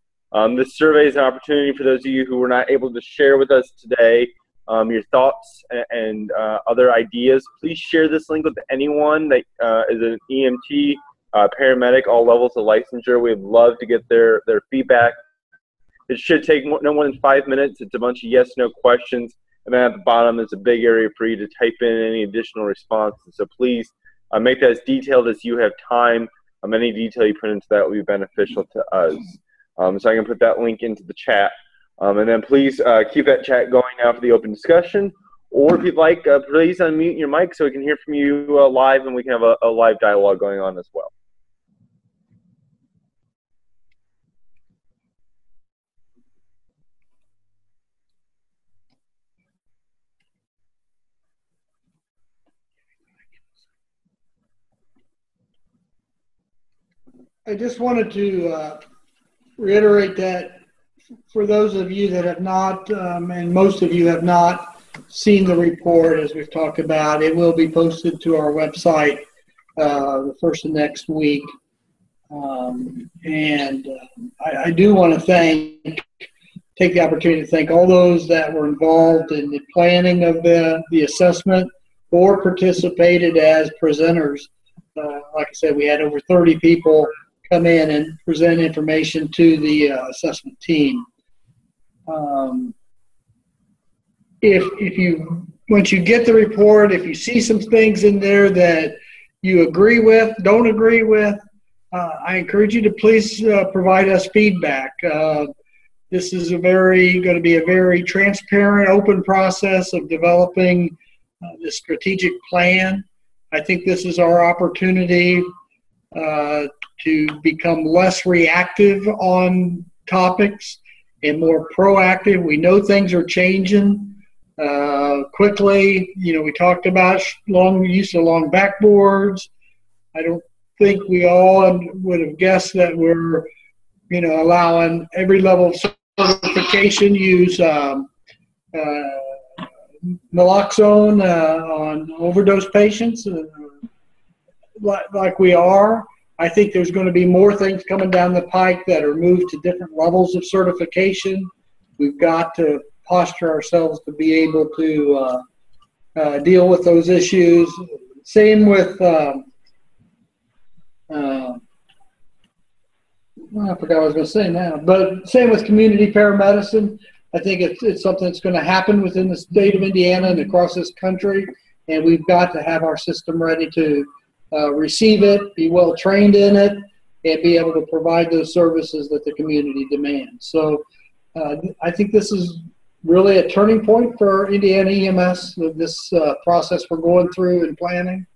this survey is an opportunity for those of you who were not able to share with us today your thoughts and other ideas. Please share this link with anyone that is an EMT, paramedic, all levels of licensure. We'd love to get their feedback. It should take no more than 5 minutes. It's a bunch of yes/no questions. And then at the bottom is a big area for you to type in any additional responses. So please make that as detailed as you have time. Any detail you put into that will be beneficial to us. So I can put that link into the chat. And then please keep that chat going now for the open discussion. Or if you'd like, please unmute your mic so we can hear from you live and we can have a live dialogue going on as well. I just wanted to reiterate that for those of you that have not, and most of you have not seen the report, as we've talked about, it will be posted to our website the first of next week. I do want to take the opportunity to thank all those that were involved in the planning of the assessment or participated as presenters. Like I said, we had over 30 people come in and present information to the assessment team. If you, once you get the report, if you see some things in there that you agree with, don't agree with, I encourage you to please provide us feedback. This is going to be a very transparent, open process of developing the strategic plan. I think this is our opportunity to become less reactive on topics and more proactive. We know things are changing quickly. You know, we talked about use of long backboards. I don't think we all would have guessed that we're, allowing every level of certification use naloxone on overdose patients like we are. I think there's going to be more things coming down the pike that are moved to different levels of certification. We've got to posture ourselves to be able to deal with those issues. Same with, I forgot what I was going to say now, but same with community paramedicine. I think it's something that's going to happen within the state of Indiana and across this country, and we've got to have our system ready to receive it, be well trained in it, and be able to provide those services that the community demands. So I think this is really a turning point for Indiana EMS with this process we're going through and planning,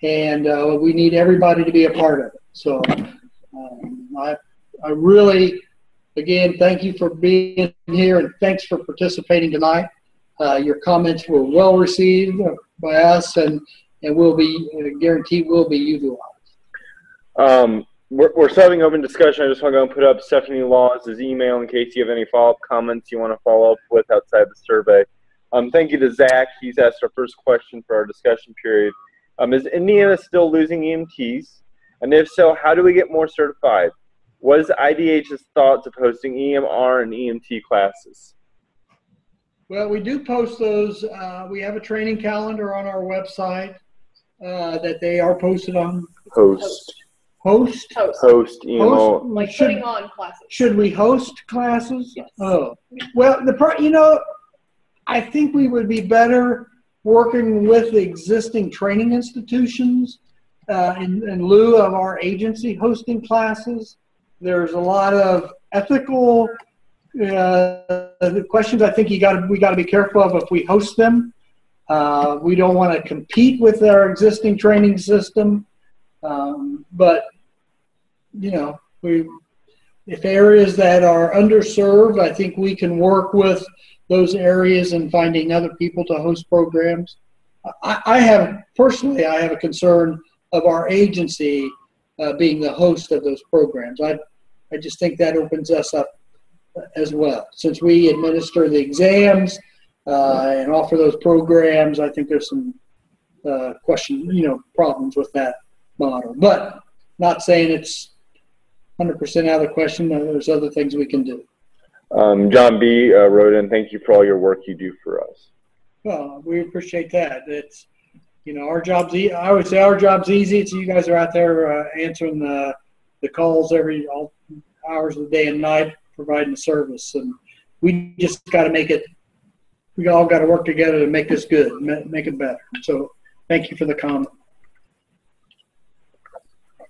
and we need everybody to be a part of it. So I really again, thank you for being here, and thanks for participating tonight. Your comments were well received by us, and will be guaranteed will be utilized. We're starting open discussion. I just want to go and put up Stephanie.laws' email in case you have any follow-up comments you want to follow up with outside the survey. Thank you to Zach. He's asked our first question for our discussion period. Is Indiana still losing EMTs? And if so, how do we get more certified? What is IDH's thoughts of hosting EMR and EMT classes? Well, we do post those. We have a training calendar on our website that they are posted on. Host. EMO. Like putting on classes. Should we host classes? Yes. Oh, well, I think we would be better working with the existing training institutions in lieu of our agency hosting classes. There's a lot of ethical questions I think we got to be careful of if we host them. We don't want to compete with our existing training system, but if areas that are underserved, I think we can work with those areas and finding other people to host programs. I have a concern of our agency being the host of those programs. I just think that opens us up as well. Since we administer the exams and offer those programs, I think there's some problems with that model. But not saying it's 100% out of the question. There's other things we can do. John B. wrote in, thank you for all your work you do for us. Well, we appreciate that. It's, our job's I would say our job's easy. It's you guys are out there answering the calls all hours of the day and night, providing the service. And we just got to make it, we all got to work together to make this good, make it better. So thank you for the comment.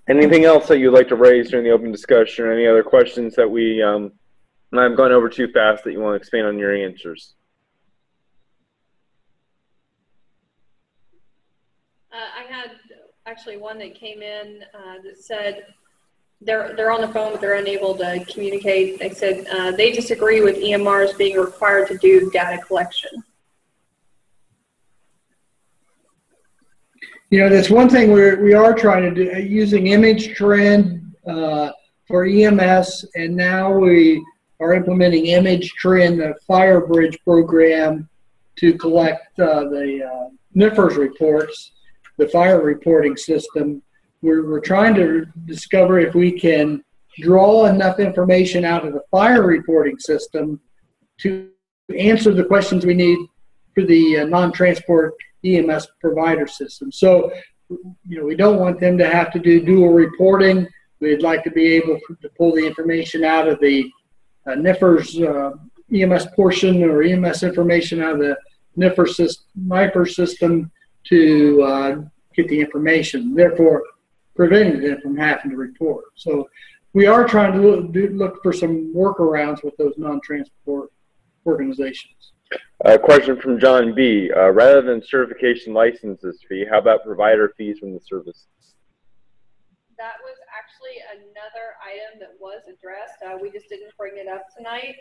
Anything else that you'd like to raise during the open discussion, or any other questions that I've gone over too fast that you want to expand on your answers? I had actually one that came in that said they're on the phone but they're unable to communicate. They said they disagree with EMRs being required to do data collection. That's one thing we are trying to do, using image trend for EMS, and now we are implementing image trend, the Fire Bridge program, to collect the NIFRS reports, the fire reporting system. We're trying to discover if we can draw enough information out of the fire reporting system to answer the questions we need for the non-transport EMS provider system. So, we don't want them to have to do dual reporting. We'd like to be able to pull the information out of the NIFRS EMS portion, or EMS information out of the NIFRS system to get the information, therefore preventing them from having to report. So we are trying to look for some workarounds with those non-transport organizations. A question from John B. Rather than certification licenses fee, how about provider fees from the services? That was actually another item that was addressed. We just didn't bring it up tonight.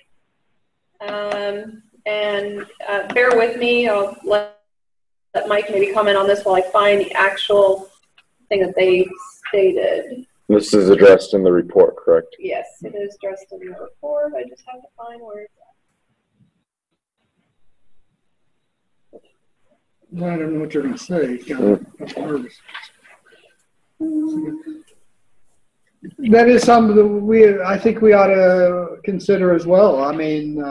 And bear with me. I'll let Mike maybe comment on this while I find the actual thing that they stated. This is addressed in the report, correct? Yes, it is addressed in the report. I just have to find where it's at. I don't know what you're going to say. That is something that I think we ought to consider as well. I mean,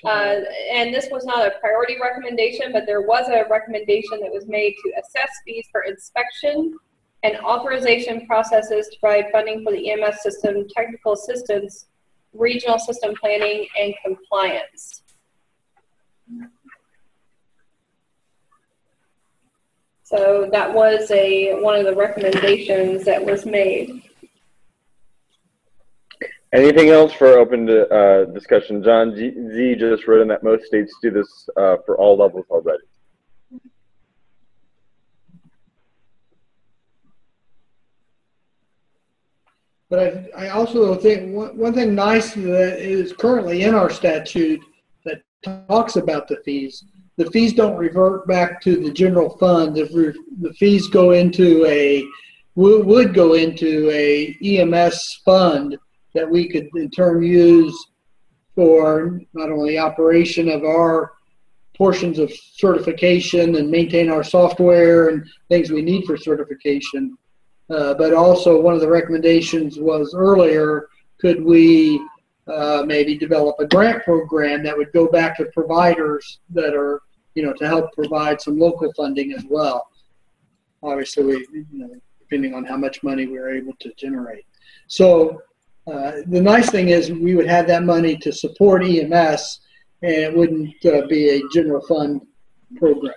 and this was not a priority recommendation, but there was a recommendation that was made to assess fees for inspection and authorization processes to provide funding for the EMS system, technical assistance, regional system planning, and compliance. So that was one of the recommendations that was made. Anything else for open discussion? John Z just wrote in that most states do this for all levels already. But I also think one thing nice that is currently in our statute that talks about the fees don't revert back to the general fund. If the fees go into would go into a EMS fund that we could in turn use for not only operation of our portions of certification and maintain our software and things we need for certification, but also one of the recommendations was earlier, could we maybe develop a grant program that would go back to providers that are, to help provide some local funding as well. Obviously, depending on how much money we were able to generate. So the nice thing is we would have that money to support EMS, and it wouldn't be a general fund program.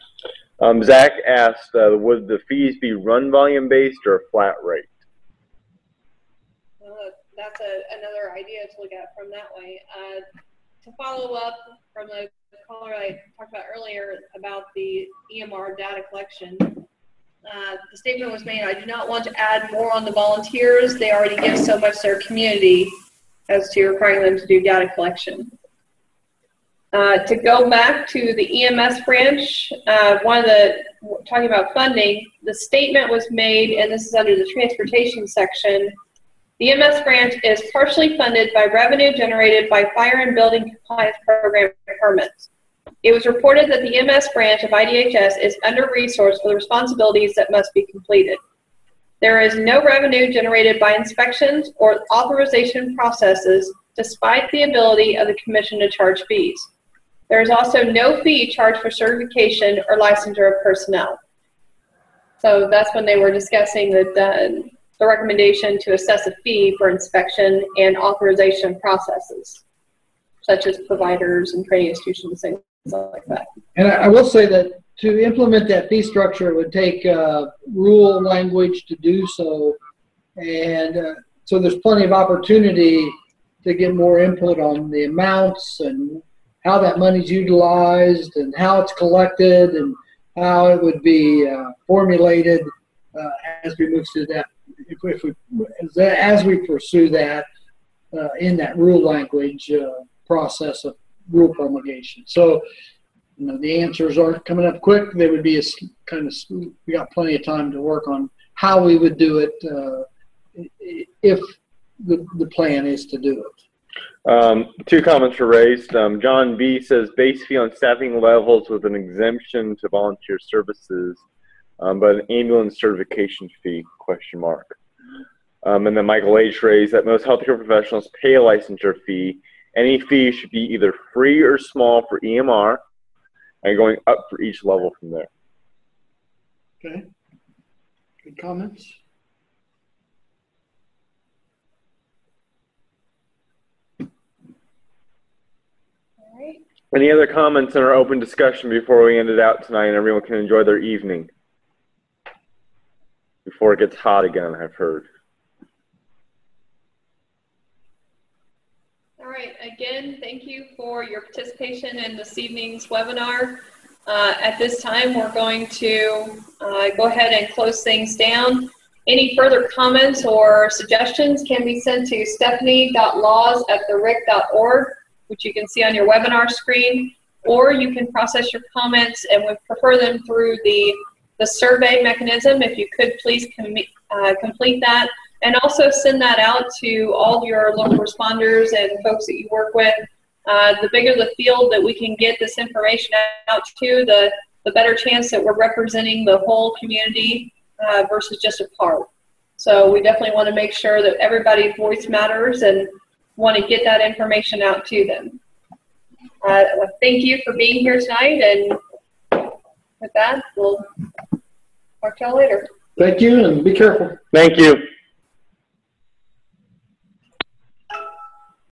Zach asked, would the fees be run volume based or flat rate? That's another idea to look at from that way. To follow up from the caller I talked about earlier about the EMR data collection, the statement was made, I do not want to add more on the volunteers. They already give so much to their community as to requiring them to do data collection. To go back to the EMS branch, talking about funding, the statement was made, and this is under the transportation section, the EMS branch is partially funded by revenue generated by fire and building compliance program permits. It was reported that the EMS branch of IDHS is under-resourced for the responsibilities that must be completed. There is no revenue generated by inspections or authorization processes, despite the ability of the Commission to charge fees. There is also no fee charged for certification or licensure of personnel. So that's when they were discussing that the recommendation to assess a fee for inspection and authorization processes, such as providers and training institutions, things like that. And I will say that to implement that fee structure, it would take rule language to do so. And so there's plenty of opportunity to get more input on the amounts and how that money's utilized and how it's collected and how it would be formulated as we move through that. As we pursue that in that rule language process of rule promulgation. So, the answers aren't coming up quick. They would be we got plenty of time to work on how we would do it if the plan is to do it. Two comments were raised. John B. says base fee on staffing levels with an exemption to volunteer services, but an ambulance certification fee, ? And then Michael H. raised that most healthcare professionals pay a licensure fee. Any fee should be either free or small for EMR and going up for each level from there. Okay. Good comments. All right. Any other comments in our open discussion before we end it out tonight and everyone can enjoy their evening? Before it gets hot again, I've heard. All right, again, thank you for your participation in this evening's webinar. At this time, we're going to go ahead and close things down. Any further comments or suggestions can be sent to stephanie.laws@theric.org, which you can see on your webinar screen, or you can process your comments and we prefer them through the survey mechanism. If you could please complete that. And also send that out to all your local responders and folks that you work with. The bigger the field that we can get this information out to, the better chance that we're representing the whole community versus just a part. So we definitely want to make sure that everybody's voice matters and want to get that information out to them. Thank you for being here tonight, and with that, we'll talk to y'all later. Thank you, and be careful. Thank you.